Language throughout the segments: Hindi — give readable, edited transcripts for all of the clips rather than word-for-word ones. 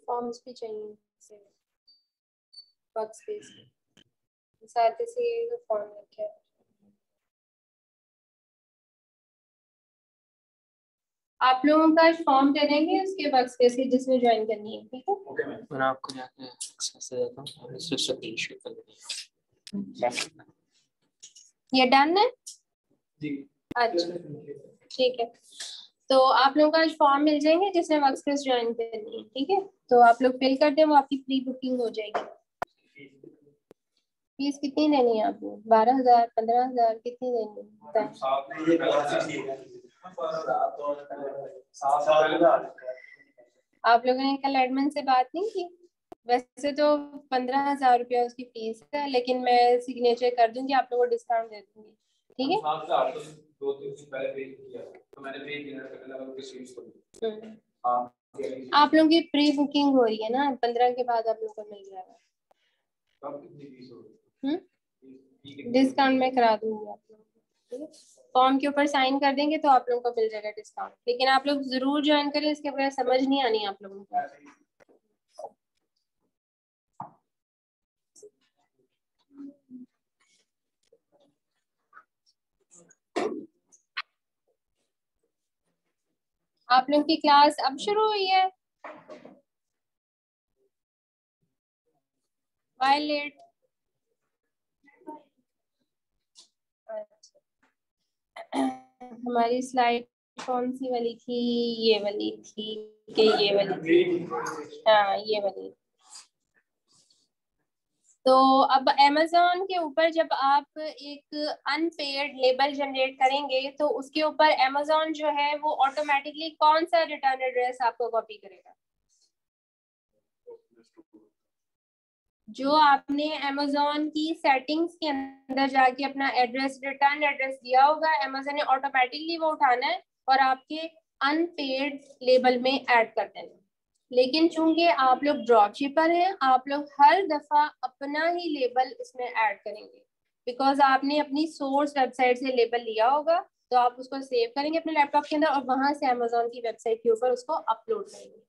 फॉर्म्स भी चाहिए वर्क स्पेस के साथ से ये फॉर्म रखे हैं। आप लोगों का फॉर्म दे देंगे उसके वर्क स्पेस की जिसमें ज्वाइन करनी है, ठीक है। मैं आपको जाके एक्सेस दे देता हूं और इससे स्क्रीनशॉट कर देंगे। ये डन है जी। अच्छा ठीक है। तो आप लोगों का आज फॉर्म मिल जाएंगे जिसमें वर्क स्पेस ज्वाइन करनी है, ठीक है। तो आप लोग फिल कर दें, वो आपकी प्री बुकिंग हो जाएगी। फीस कितनी देनी है आपको? 12,000 15,000 कितनी देनी है? आप लोगों ने कल एडमिन से बात नहीं की? वैसे तो 15,000 रुपया उसकी फीस है, लेकिन मैं सिग्नेचर कर दूंगी, आप लोगों को डिस्काउंट दे दूंगी, ठीक है। 2-3 दिन पहले पे किया तो मैंने पे किया आप लोगों की प्री बुकिंग हो रही है ना, 15 के बाद आप लोगों को मिल जाएगा। डिस्काउंट मैं करा दूंगी आप लोगों को। फॉर्म के ऊपर साइन कर देंगे तो आप लोगों को मिल जाएगा डिस्काउंट, लेकिन आप लोग जरूर ज्वाइन करें, इसके बगैर समझ नहीं आनी आप लोगों को। आप लोगों की क्लास अब शुरू हुई है? Why late? हमारी स्लाइड कौन सी वाली थी? ये वाली थी कि ये वाली थी? हाँ ये वाली। तो अब Amazon के ऊपर जब आप एक अनपेड लेबल जनरेट करेंगे तो उसके ऊपर Amazon जो है वो ऑटोमेटिकली कौन सा रिटर्न एड्रेस आपको कॉपी करेगा? जो आपने Amazon की सेटिंग्स के अंदर जाके अपना एड्रेस रिटर्न एड्रेस दिया होगा, Amazon ने ऑटोमेटिकली वो उठाना है और आपके अनपेड लेबल में ऐड कर देना। लेकिन चूंकि आप लोग ड्रॉप शिपर हैं, आप लोग हर दफा अपना ही लेबल इसमें ऐड करेंगे, बिकॉज आपने अपनी सोर्स वेबसाइट से लेबल लिया होगा, तो आप उसको सेव करेंगे अपने लैपटॉप के अंदर और वहां से Amazon की वेबसाइट के ऊपर उसको अपलोड करेंगे।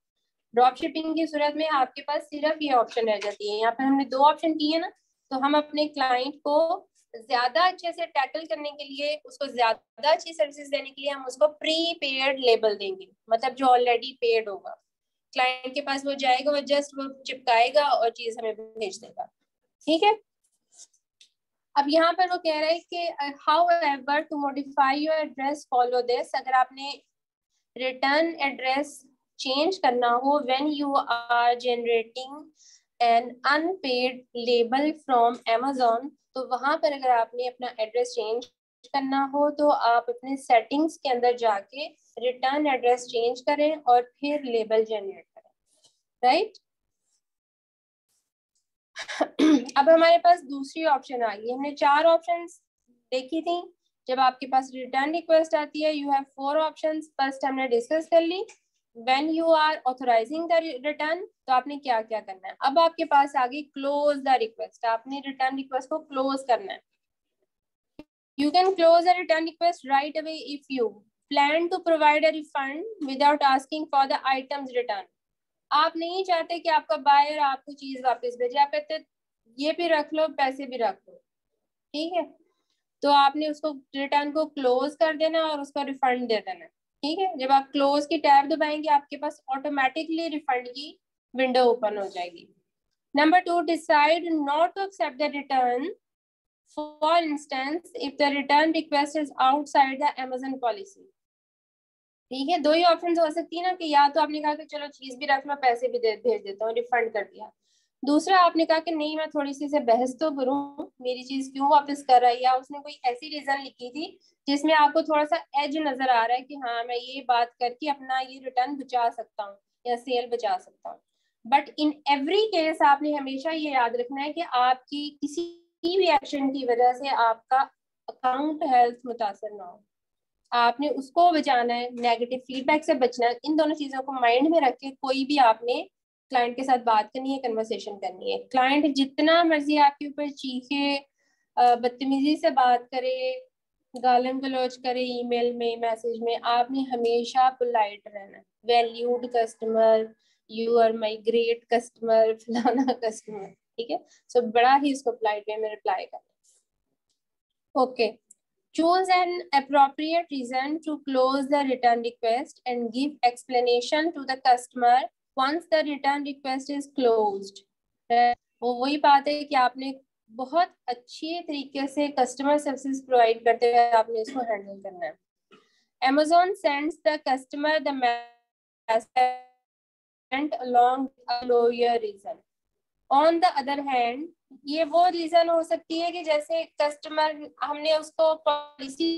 ड्रॉप शिपिंग की सूरत में आपके पास सिर्फ ये ऑप्शन रह जाती है। यहाँ पर हमने 2 ऑप्शन किए ना, तो हम अपने क्लाइंट को ज्यादा अच्छे से टैकल करने के लिए, उसको ज्यादा अच्छी सर्विसेज देने के लिए हम उसको प्री पेड लेबल देंगे, मतलब जो ऑलरेडी पेड होगा। क्लाइंट के पास वो जाएगा, वो जस्ट वो चिपकाएगा और चीज हमें भेज देगा, ठीक है। अब यहाँ पर वो कह रहा है कि however to modify your address follow this. अगर आपने रिटर्न एड्रेस चेंज करना हो when you are generating an unpaid label from Amazon, तो वहां पर अगर आपने अपना एड्रेस चेंज करना हो तो आप अपने सेटिंग्स के अंदर जाके रिटर्न एड्रेस चेंज करें और फिर लेबल जनरेट करें, राइट। अब हमारे पास दूसरी ऑप्शन आ गई। हमने 4 ऑप्शंस देखी थी। जब आपके पास रिटर्न रिक्वेस्ट आती है, यू हैव 4 ऑप्शंस। फर्स्ट हमने डिस्कस कर ली, when you are authorising the return, तो आपने क्या क्या करना है। अब आपके पास आ गई क्लोज द रिक्वेस्ट। आपने रिटर्न रिक्वेस्ट को क्लोज करना है। You can close the return request right away if you plan to provide a refund without asking for the items return. आप नहीं चाहते कि आपका बायर आपको चीज वापस भेजे, आप कहते ये भी रख लो, पैसे भी रख लो, ठीक है। तो आपने उसको रिटर्न को क्लोज कर देना और उसका रिफंड दे देना, ठीक है। जब आप क्लोज की टैब दबाएंगे आपके पास ऑटोमेटिकली रिफंड की विंडो ओपन हो जाएगी। Number 2, decide not to accept the return for instance if the return request is outside the Amazon policy. ठीक है, 2 ही ऑप्शन हो सकती है ना, कि या तो आपने कहा कि चलो चीज भी रख लो, पैसे भी भेज देता हूँ, रिफंड कर दिया। दूसरा आपने कहा कि नहीं, मैं थोड़ी सी से बहस तो करूं, मेरी चीज क्यों वापस कर रहा है, या उसने कोई ऐसी रीजन लिखी थी जिसमें आपको थोड़ा सा एज नजर आ रहा है कि हाँ मैं ये बात करके अपना ये रिटर्न बचा सकता हूँ या सेल बचा सकता हूँ। बट इन एवरी केस आपने हमेशा ये याद रखना है कि आपकी किसी भी एक्शन की वजह से आपका अकाउंट हेल्थ मुतासर ना हो। आपने उसको बचाना है, नेगेटिव फीडबैक से बचना है। इन दोनों चीजों को माइंड में रख के कोई भी आपने क्लाइंट के साथ बात करनी है, कन्वर्सेशन करनी है। क्लाइंट जितना मर्जी आपके ऊपर चीखे, बदतमीजी से बात करे, गालन गलौज करे ईमेल में, मैसेज में, आपने हमेशा पोलाइट रहना है। Valued customer, you are my great customer, फलाना कस्टमर, ठीक है। सो बड़ा ही इसको पोलाइट वे में रिप्लाई करना। Okay, choose an appropriate reason to close the return request and give explanation to the customer once the return request is closed। वो वही बात है कि आपने बहुत अच्छी तरीके से कस्टमर सर्विस प्रोवाइड करते हुए आपने इसको हैंडल करना है। Amazon sends the customer the message along a lawyer reason। On the other hand, ये वो रीजन हो सकती है कि जैसे कस्टमर हमने उसको policy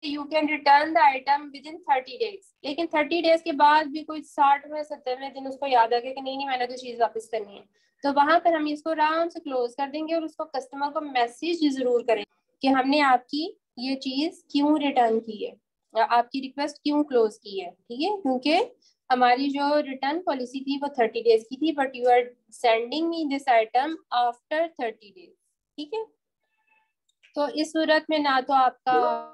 you can return the item with in 30 days, लेकिन 30 डेज के बाद भी कोई 60वें 70वें दिन उसको याद आ गया कि नहीं नहीं मैंने तो चीज वापस करनी है, तो वहां पर हम इसको आराम से क्लोज कर देंगे और उसको कस्टमर को मैसेज जरूर करेंगे कि हमने आपकी ये चीज क्यों रिटर्न की है, आपकी रिक्वेस्ट क्यों क्लोज की है, ठीक है, क्योंकि हमारी जो रिटर्न पॉलिसी थी वो 30 डेज की थी, but you are sending me this item after 30 days, ठीक है। तो इस सूरत में ना तो आपका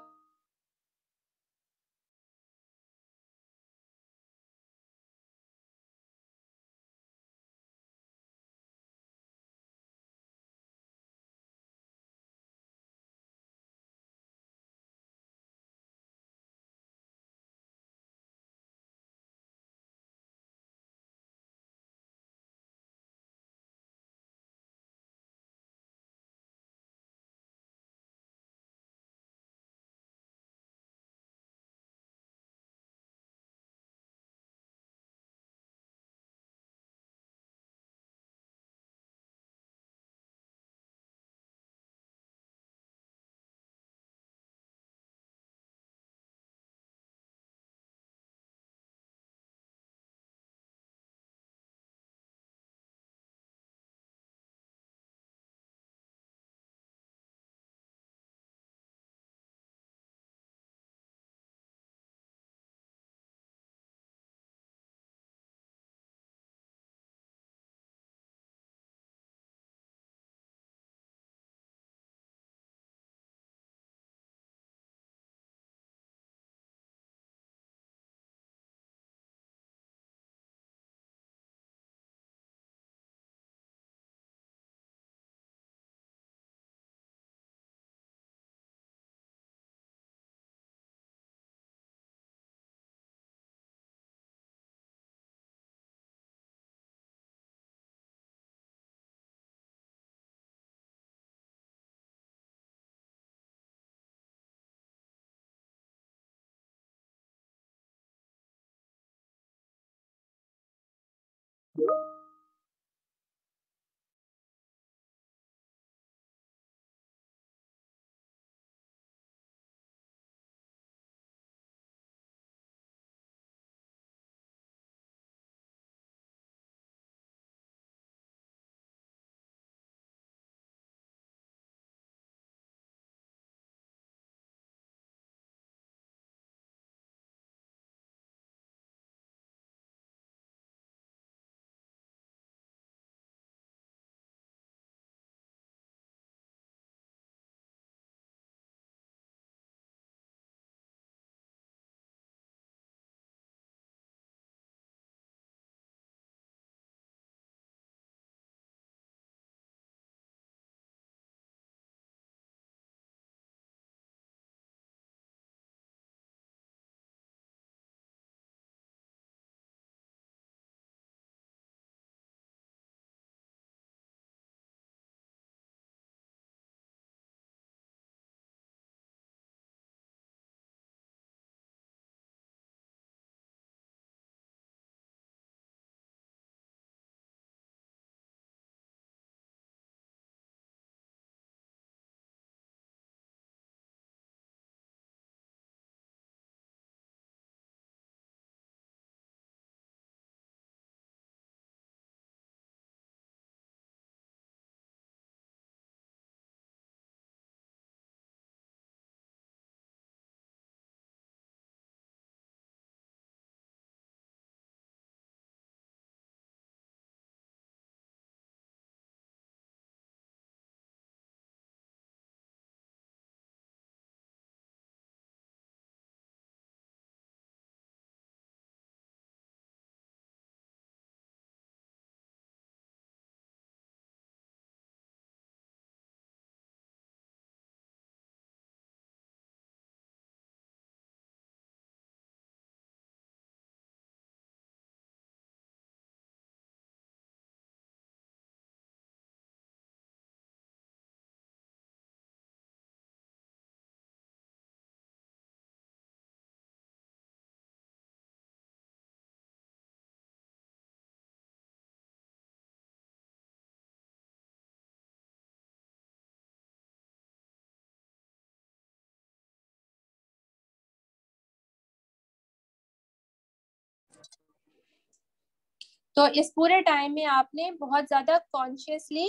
तो इस पूरे टाइम में आपने बहुत ज्यादा कॉन्शियसली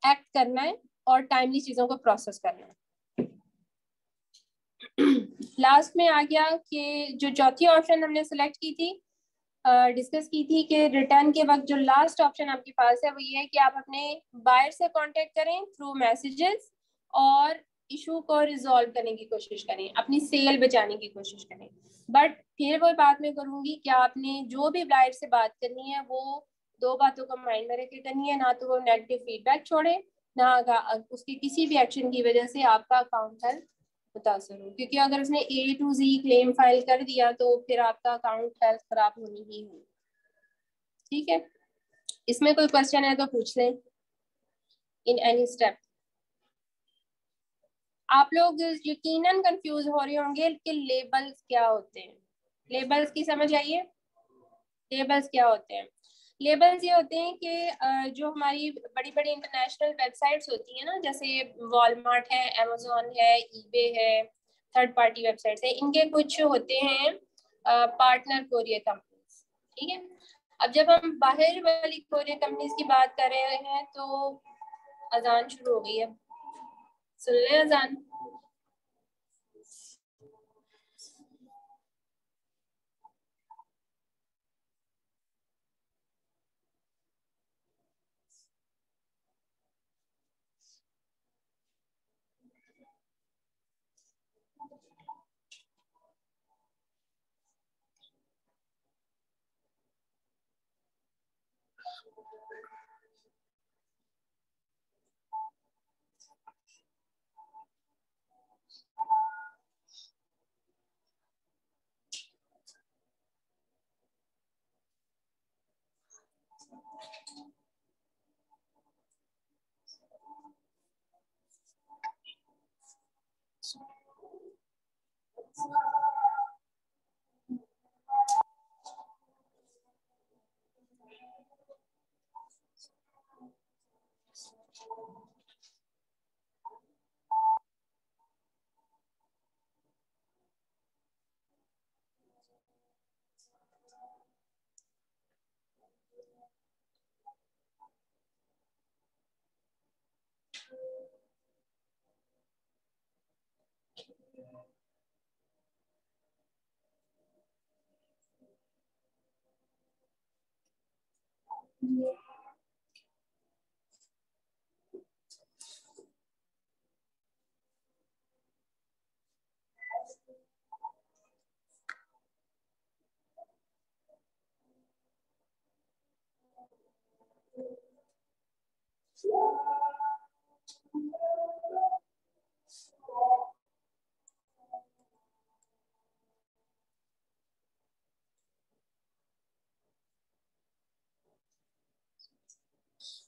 एक्ट करना है और टाइमली चीजों को प्रोसेस करना है। लास्ट में आ गया कि जो चौथी ऑप्शन हमने सेलेक्ट की थी, डिस्कस की थी कि रिटर्न के वक्त जो लास्ट ऑप्शन आपके पास है वो ये है कि आप अपने बायर से कांटेक्ट करें थ्रू मैसेजेस और इशू को रिजॉल्व करने की कोशिश करें, अपनी सेल बचाने की कोशिश करें। बट फिर वो बात मैं करूंगी कि आपने जो भी बायर से बात करनी है वो दो बातों को माइंड में रख के करनी है, ना तो वो नेगेटिव फीडबैक छोड़े, ना उसके किसी भी एक्शन की वजह से आपका अकाउंट हेल्थ मुतासर हो, क्योंकि अगर उसने A to Z claim file कर दिया तो फिर आपका अकाउंट हेल्थ खराब होनी ही होगी। ठीक है, इसमें कोई क्वेश्चन है तो पूछ लें इन एनी स्टेप। आप लोग यकीनन कंफ्यूज हो रहे होंगे कि लेबल्स क्या होते हैं। लेबल्स की समझ आइए, लेबल्स क्या होते हैं। लेबल्स ये होते हैं कि जो हमारी बड़ी बड़ी इंटरनेशनल वेबसाइट्स होती हैं ना, जैसे वॉलमार्ट है, अमेजोन है, ईबे है, थर्ड पार्टी वेबसाइट्स है, इनके कुछ होते हैं पार्टनर कोरियर कंपनीज। ठीक है, अब जब हम बाहर वाली कोरियर कंपनीज की बात कर रहे हैं तो अजान शुरू हो गई है, सुन लें अजान।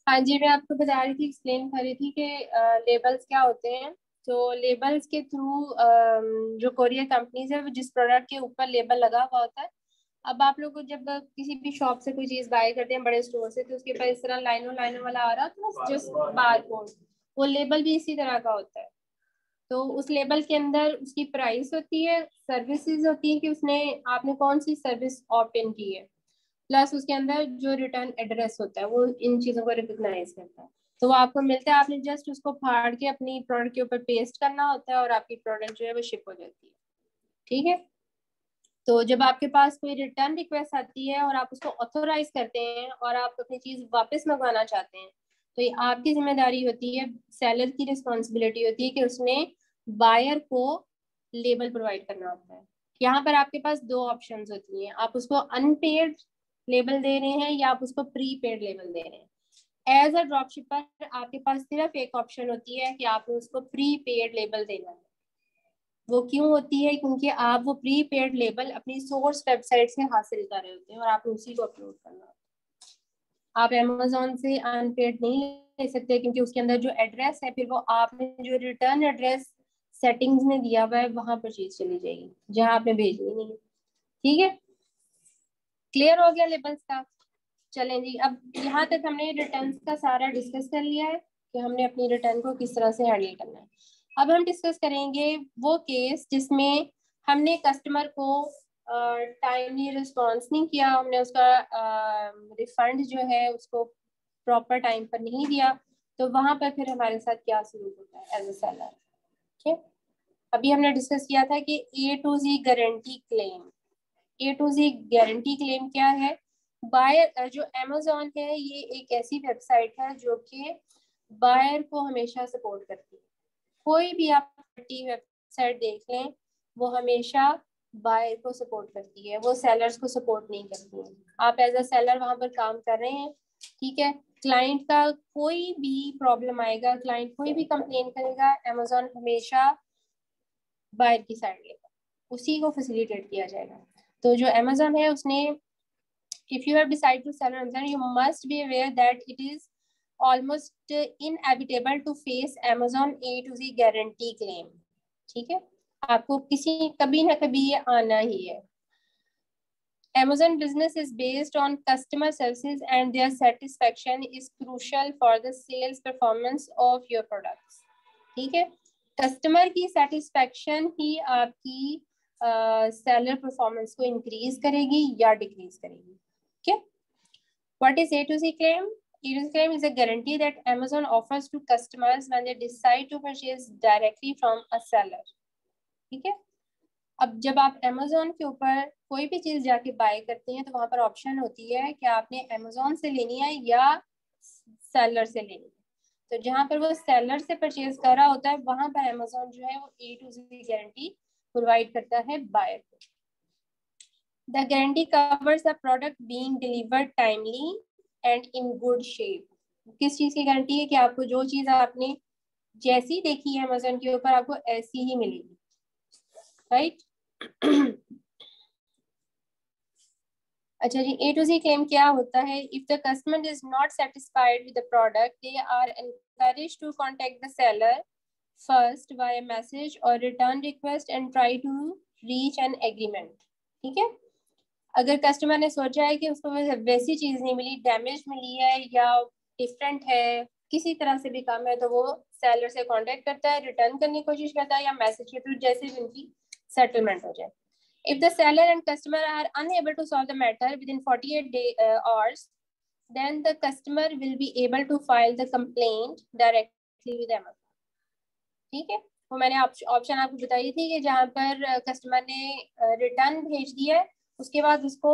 हाँ जी, मैं आपको बता रही थी, एक्सप्लेन कर रही थी कि लेबल्स क्या होते हैं। तो लेबल्स के थ्रू जो कोरियर कंपनीज है वो जिस प्रोडक्ट के ऊपर लेबल लगा हुआ होता है, अब आप लोग जब किसी भी शॉप से कोई चीज बाय करते हैं बड़े स्टोर से, तो उसके ऊपर इस तरह लाइनों लाइनों वाला आ रहा था जस्ट बार कोड, वो लेबल भी इसी तरह का होता है। तो उस लेबल के अंदर उसकी प्राइस होती है, सर्विसेज होती है कि उसने आपने कौन सी सर्विस ऑप्ट इन की है, प्लस उसके अंदर जो रिटर्न एड्रेस होता है वो इन चीजों को रिकॉग्नाइज करता है। तो वो आपको मिलता है, आपने जस्ट उसको फाड़ के अपनी प्रोडक्ट के ऊपर पेस्ट करना होता है और आपकी प्रोडक्ट जो है वो शिप हो जाती है। ठीक है, तो जब आपके पास कोई रिटर्न रिक्वेस्ट आती है और आप उसको ऑथोराइज करते हैं और आप अपनी चीज वापस मंगवाना चाहते हैं, तो ये आपकी जिम्मेदारी होती है, सेलर की रिस्पॉन्सिबिलिटी होती है कि उसने बायर को लेबल प्रोवाइड करना होता है। यहाँ पर आपके पास दो ऑप्शंस होती हैं, आप उसको अनपेड लेबल दे रहे हैं या आप उसको प्रीपेड लेबल दे रहे हैं। एज अ ड्रॉपशिपर आपके पास सिर्फ एक ऑप्शन होती है कि आपने उसको प्रीपेड लेबल देना है। वो क्यों होती है? क्योंकि आप वो प्रीपेड लेबल अपनी सोर्स वेबसाइट से हासिल कर रहे होते हैं और आप उसी को अपलोड करना। आप अमेजोन से अनपेड नहीं ले सकते क्योंकि उसके अंदर जो एड्रेस है फिर वो आपने जो रिटर्न एड्रेस सेटिंग्स में दिया हुआ है वहां पर चीज चली जाएगी जहां आपने भेजनी नहीं है। ठीक है, क्लियर हो गया लेबल्स का? चलें जी, अब यहाँ तक हमने रिटर्न का सारा डिस्कस कर लिया है कि हमने अपनी रिटर्न को किस तरह से हैंडल करना है। अब हम डिस्कस करेंगे वो केस जिसमें हमने कस्टमर को टाइमली रिस्पॉन्स नहीं किया, हमने उसका रिफंड जो है उसको प्रॉपर टाइम पर नहीं दिया, तो वहां पर फिर हमारे साथ क्या सलूक होता है एज अ सेलर। ठीक है, अभी हमने डिस्कस किया था कि A to Z guarantee claim. A to Z guarantee claim क्या है? बायर जो अमेज़न है ये एक ऐसी वेबसाइट है जो कि बायर को हमेशा सपोर्ट करती है। कोई भी आप वेबसाइट देख लें वो हमेशा बायर को सपोर्ट करती है, वो सेलर्स को सपोर्ट नहीं करती है। आप एज अ सेलर वहां पर काम कर रहे हैं, ठीक है, क्लाइंट का कोई भी प्रॉब्लम आएगा, क्लाइंट कोई भी कंप्लेन करेगा, अमेज़न हमेशा बायर की साइड लेगा, उसी को फैसिलिटेट किया जाएगा। तो जो अमेज़न है उसने if you have decided to sell on Amazon, you must be aware that it is almost inevitable to face Amazon A to Z guarantee claim. ठीक है, आपको कभी ना कभी ये आना ही है। Amazon business is based on customer services and their satisfaction is crucial for the sales performance of your products. ठीक है, कस्टमर की सेटिस्फेक्शन ही आपकी सेलर परफॉर्मेंस को इंक्रीज करेगी या डिक्रीज करेगी। Okay. What is A to Z claim? A to Z claim is a guarantee that Amazon offers to customers when they decide to purchase directly from a seller. ठीक है, अब जब आप Amazon के ऊपर कोई भी चीज जाके बाय करते हैं तो वहां पर ऑप्शन होती है कि आपने Amazon से लेनी है या सेलर से लेनी है। तो जहां पर वो सेलर से परचेज कर रहा होता है वहां पर Amazon जो है वो A to Z guarantee provide करता है बायर को। The guarantee covers the product being delivered timely and in good shape. किस चीज की गारंटी है? कि आपको जो चीज आपने जैसी देखी है Amazon के ऊपर आपको ऐसी ही मिलेगी, राइट? अच्छा जी, A to Z claim क्या होता है? If the customer is not satisfied with the product, they are encouraged to contact the seller first via message or return request and try to reach an agreement. ठीक है, अगर कस्टमर ने सोचा है कि उसको वैसी चीज नहीं मिली, डैमेज मिली है या डिफरेंट है, किसी तरह से भी काम है, तो वो सेलर से कांटेक्ट करता है, रिटर्न करने की कोशिश करता है या मैसेज के थ्रू, जैसे भी उनकी सेटलमेंट हो जाए। If the seller and customer are unable to solve the matter within 48 hours, then the customer will be able to file the complaint directly with Amazon. ठीक है, वो मैंने ऑप्शन आपको बताई थी कि जहाँ पर कस्टमर ने रिटर्न भेज दिया है उसके बाद उसको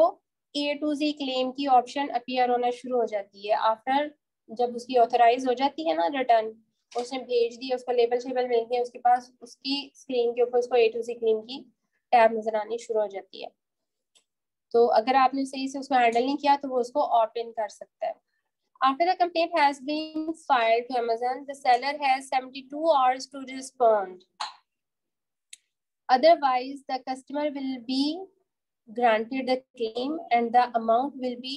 A to Z क्लेम की ऑप्शन अपीयर होना शुरू हो जाती है। आफ्टर जब उसकी ऑथराइज हो जाती है ना रिटर्न, उसने भेज दी, उसको लेबल शेबल मिल गया, उसके पास उसकी स्क्रीन के ऊपर उसको A to Z क्लेम की टैब नजर आनी शुरू हो जाती है। तो अगर आपने सही से उसको हैंडल नहीं किया तो वो उसको ऑप्ट इन कर सकता है। After the complaint has been filed to Amazon, the seller has 72 hours to respond. Otherwise, the customer will be granted the claim and the amount will be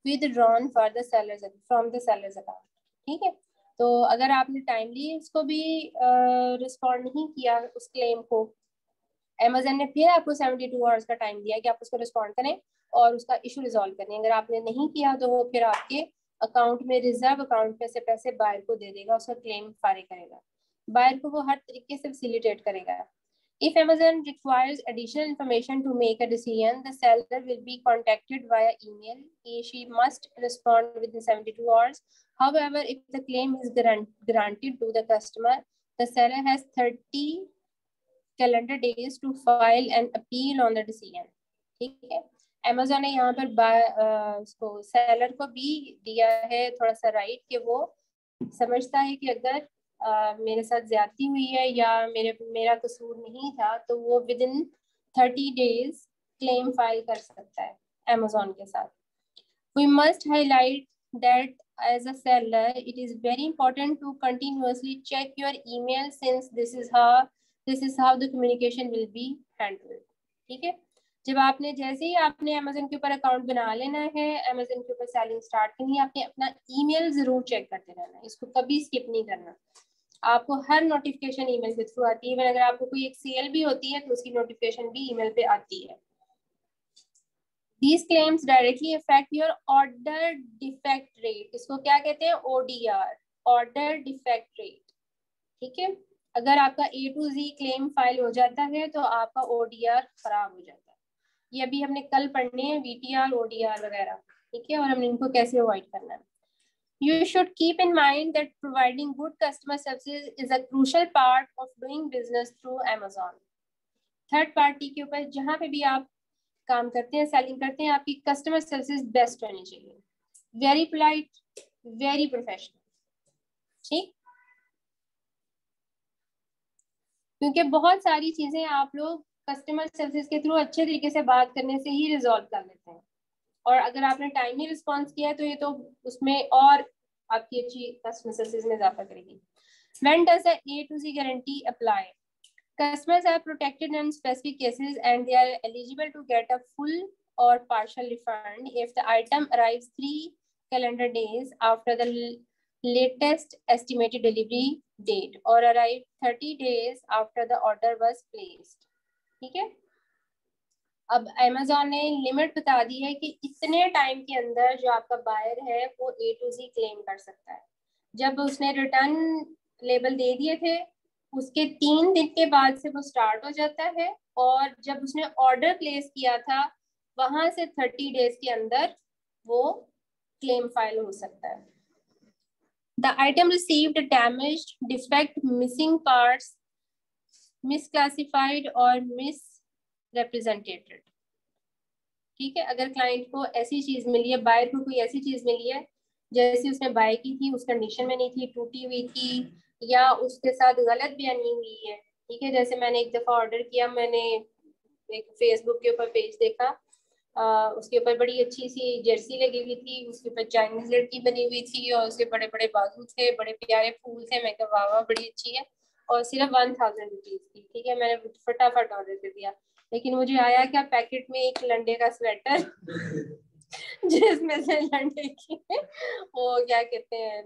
withdrawn for the seller's from the seller's account. ठीक है, तो अगर आपने टाइमली उसको भी रिस्पॉन्ड नहीं किया उस क्लेम को, Amazon ने फिर आपको 72 आवर्स का टाइम दिया कि आप उसको रिस्पॉन्ड करें और उसका इशू रिजॉल्व करें। अगर आपने नहीं किया तो वो फिर आपके अकाउंट में, रिजर्व अकाउंट में से पैसे बायर को दे देगा, उसका क्लेम फारिग करेगा, बायर को वो हर तरीके से फैसिलिटेट करेगा। If Amazon requires additional information to make a decision, the seller will be contacted via email. She must respond within 72 hours. However, if the claim is granted to the customer, the seller has 30 calendar days to file an appeal on the decision. ठीक है, Amazon ने यहाँ पर उसको सेलर को भी दिया है थोड़ा सा राइट कि वो समझता है कि अगर मेरे साथ ज्यादती हुई है या मेरा कसूर नहीं था तो वो with in 30 days claim file कर सकता है Amazon के साथ। We must highlight that as a seller, it is very important to continuously check your email since this is how the communication will be handled. ठीक है, जब आपने जैसे ही आपने Amazon के ऊपर अकाउंट बना लेना है, Amazon के ऊपर सेलिंग स्टार्ट करनी है, आपने अपना ईमेल जरूर चेक करते रहना है, इसको कभी स्किप नहीं करना। आपको हर नोटिफिकेशन ईमेल के थ्रू आती है, अगर आपको कोई एक सेल भी होती है तो उसकी नोटिफिकेशन भी ईमेल पे आती है। These claims directly affect your order defect rate. इसको क्या कहते हैं? ODR, order defect rate. ठीक है, अगर आपका A to Z claim file हो जाता है तो आपका ODR खराब हो जाता है। ये अभी हमने कल पढ़ने हैं, VTR ODR वगैरह, ठीक है, और हमने इनको कैसे अवॉइड करना है. You should keep in mind that providing good customer service is a crucial part of doing business through Amazon. Third party के ऊपर जहाँ पे भी आप काम करते हैं, सेलिंग करते हैं, आपकी कस्टमर सर्विस बेस्ट होनी चाहिए. Very polite, very professional. ठीक, क्योंकि बहुत सारी चीजें आप लोग कस्टमर सर्विस के थ्रू अच्छे तरीके से बात करने से ही रिजॉल्व कर लेते हैं, और अगर आपने टाइमली रिस्पॉन्स किया है तो ये तो उसमें और आपकी अच्छी कस्टमर सर्विस में इजाफा करेगी. When does the A to Z guarantee apply? Customers are protected in specific cases and they are eligible to get a full or partial refund if the item arrives 3 calendar days after the latest estimated delivery date or arrive 30 days after the order was placed. ठीक है, अब Amazon ने लिमिट बता दी है कि इतने टाइम के अंदर जो आपका बायर है वो A to Z क्लेम कर सकता है. जब उसने रिटर्न लेबल दे दिए थे उसके 3 दिन के बाद से वो स्टार्ट हो जाता है, और जब उसने ऑर्डर प्लेस किया था वहां से 30 डेज के अंदर वो क्लेम फाइल हो सकता है. The item received damaged, defect, missing parts, misclassified or misrepresented. ठीक है, अगर क्लाइंट को ऐसी चीज मिली है, बायर को कोई ऐसी चीज मिली है जैसे उसने बाय की थी उस कंडीशन में नहीं थी, टूटी हुई थी, या उसके साथ गलत बयानी हुई है. ठीक है, जैसे मैंने एक दफा ऑर्डर किया, मैंने एक फेसबुक के ऊपर पेज देखा, उसके ऊपर बड़ी अच्छी सी जर्सी लगी हुई थी, उसके ऊपर चाइनीज लड़की बनी हुई थी और उसके बड़े बड़े बाजू थे, बड़े प्यारे फूल थे. मैं कहा वाह वाह बड़ी अच्छी है, और सिर्फ 1000 रुपीज की. ठीक है, मैंने फटाफट ऑर्डर कर दिया, लेकिन मुझे आया क्या, पैकेट में एक लंडे का स्वेटर जिसमें से लंडे की वो क्या कहते हैं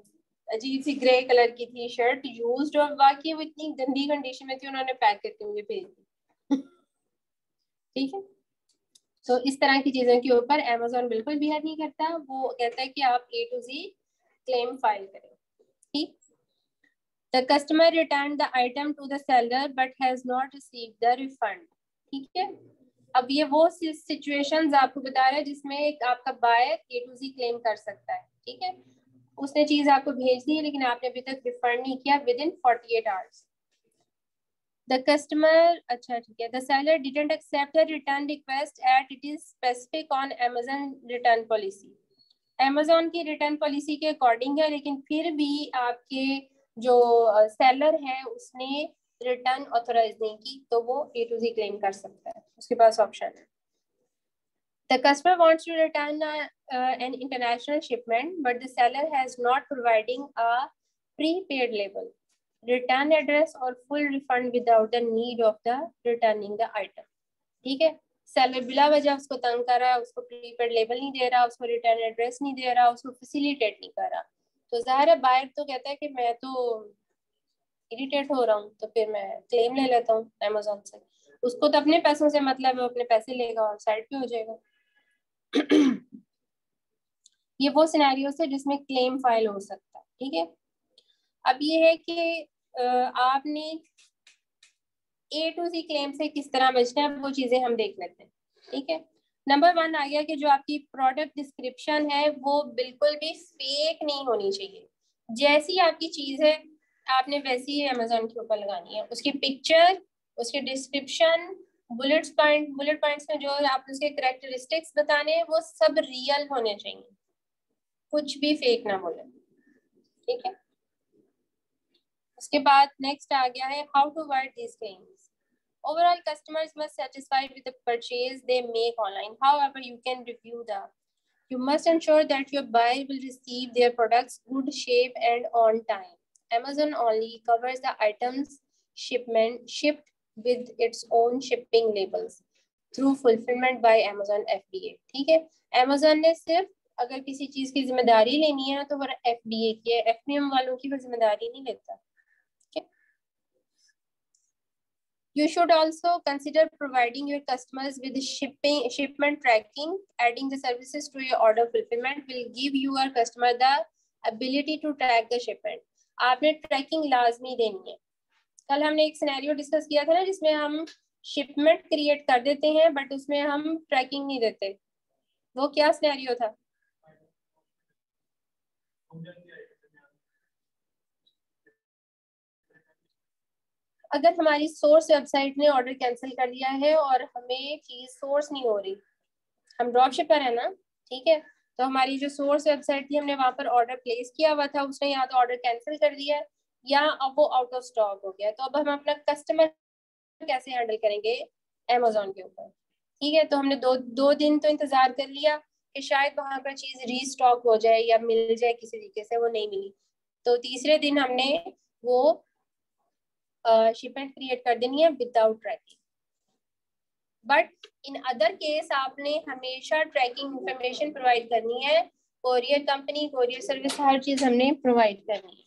अजीब सी ग्रे कलर की थी शर्ट यूज्ड, और बाकी वो इतनी गंदी कंडीशन में थी, उन्होंने पैक करके मुझे भेज दी. ठीक है, तो इस तरह की चीजों के ऊपर Amazon बिल्कुल भी नहीं करता. वो कहता है कि आप A to Z claim file करें. ठीक, The customer returned the item to the seller but has not received the refund. ठीक है, अब ये वो सिचुएशंस आपको बता रहा है जिसमें एक आपका buyer A to Z claim कर सकता है. ठीक है, उसने चीज आपको भेज दी है लेकिन आपने अभी तक रिफंड नहीं किया with in 48 hours. The customer, अच्छा ठीक है, the seller didn't accept the return request as it is specific on Amazon return policy. Amazon की रिटर्न पॉलिसी के अकॉर्डिंग है, लेकिन फिर भी आपके जो सेलर है उसने रिटर्न ऑथोराइज नहीं की तो वो A to Z क्लेम कर सकता है, उसके पास ऑप्शन है. The customer wants to return an international shipment, but the seller has not providing a prepaid label, return address or full refund without the need of the returning the item. ठीक है, सेलर बिला वजह उसको तंग कर रहा है, उसको प्रीपेड लेबल नहीं दे रहा, उसको रिटर्न एड्रेस नहीं दे रहा, उसको फैसिलिटेट नहीं कर रहा, तो जाहिर है बायर तो कहता है कि मैं तो इरिटेट हो रहा हूँ तो फिर मैं क्लेम ले लेता हूँ Amazon से. उसको तो अपने पैसों से मतलब है, अपने पैसे लेगा और साइड पे हो जाएगा. ये वो सिनेरियोस है जिसमें क्लेम फाइल हो सकता है. ठीक है, अब ये है कि आपने A to Z क्लेम से किस तरह बचना है, वो चीजें हम देख लेते हैं. ठीक है, नंबर 1 आ गया कि जो आपकी प्रोडक्ट डिस्क्रिप्शन है वो बिल्कुल भी फेक नहीं होनी चाहिए. जैसी आपकी चीज है आपने वैसी ही Amazon के ऊपर लगानी है. उसकी पिक्चर, उसके डिस्क्रिप्शन, बुलेट पॉइंट्स में जो आप उसके कैरेक्टरिस्टिक्स बताने हैं वो सब रियल होने चाहिए, कुछ भी फेक ना बोले. ठीक है, उसके बाद नेक्स्ट आ गया है how to avoid this claims. Overall, customers must satisfied with the purchase they make online. However, you can review them. You must ensure that your buyer will receive their products good shape and on time. Amazon only covers the items shipped with its own shipping labels through fulfillment by Amazon FBA. ठीक है, Amazon ने सिर्फ अगर किसी चीज की जिम्मेदारी लेनी है तो वो FBA की है, FBM वालों की वो जिम्मेदारी नहीं लेता. You should also consider providing your customers with shipment tracking. Adding the services to your order fulfillment will give your customer the ability to track the shipment. आपने ट्रैकिंग लाजमी देनी है. कल हमने एक सिनेरियो डिस्कस किया था ना जिसमें हम शिपमेंट क्रिएट कर देते हैं बट उसमें हम ट्रैकिंग नहीं देते, वो क्या सिनेरियो था? अगर हमारी सोर्स वेबसाइट ने ऑर्डर कैंसिल कर दिया है और हमें चीज सोर्स नहीं हो रही, हम ड्रॉप शिपर है ना, ठीक है, तो हमारी जो सोर्स वेबसाइट थी हमने वहां पर ऑर्डर प्लेस किया हुआ था, उसने या तो ऑर्डर कैंसिल कर दिया या अब वो आउट ऑफ स्टॉक हो गया, तो अब हम अपना कस्टमर कैसे हैंडल करेंगे अमेजोन के ऊपर? ठीक है, तो हमने दो दिन तो इंतजार कर लिया कि शायद वहां पर चीज रीस्टॉक हो जाए या मिल जाए किसी तरीके से, वो नहीं मिली। तो तीसरे दिन हमने वो शिपमेंट क्रिएट कर देनी है without tracking. But in other case आपने हमेशा ट्रैकिंग इंफॉर्मेशन प्रोवाइड करनी है, कोरियर कंपनी, कोरियर सर्विस, हर चीज हमने प्रोवाइड करनी है।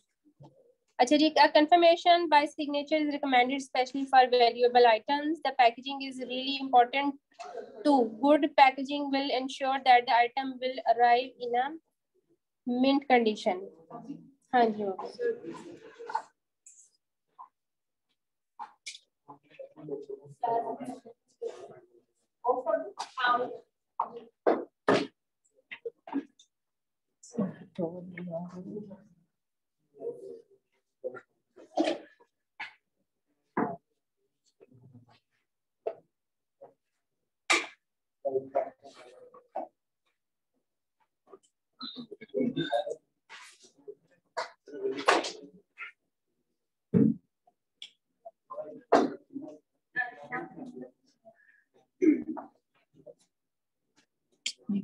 अच्छा जी, confirmation by signature is recommended especially for valuable items. The packaging is really important too. Good packaging will ensure that the item will arrive in a mint condition. हाँ जी, हो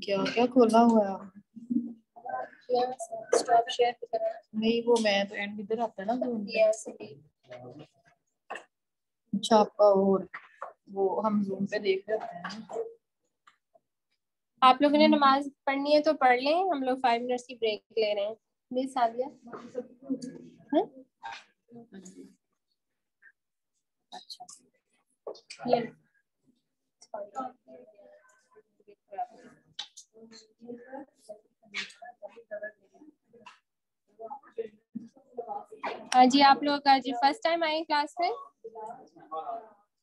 क्या क्या खोला हुआ है? स्टॉप शेयर करा नहीं, वो मैं तो एंड इधर आता है ना जूम पे। यस। अच्छा, आपका और वो हम जूम पे देख रहे होते हैं। आप लोगों ने नमाज पढ़नी है तो पढ़ लें, हम लोग 5 मिनट्स की ब्रेक ले रहे हैं। मेरे साथ लिया अच्छा ये हाँ जी, आप लोग आज फर्स्ट टाइम आए क्लास में?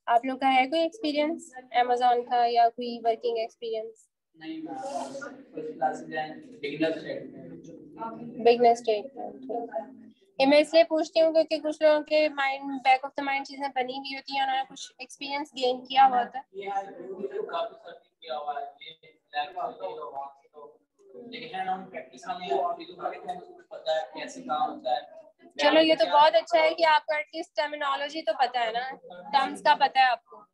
आप लोग का है कोई एक्सपीरियंस अमेज़न का या कोई वर्किंग एक्सपीरियंस? Beginner state. ये मैं इसलिए पूछती हूँ क्योंकि कुछ लोगों के mind, back of the mind चीजें बनी हुई होती हैं, उन्होंने कुछ एक्सपीरियंस गेन किया हुआ होता है। चलो ये तो बहुत अच्छा है कि आपको एटलीस्ट टर्मिनोलॉजी तो पता है ना, टर्म्स का पता है आपको।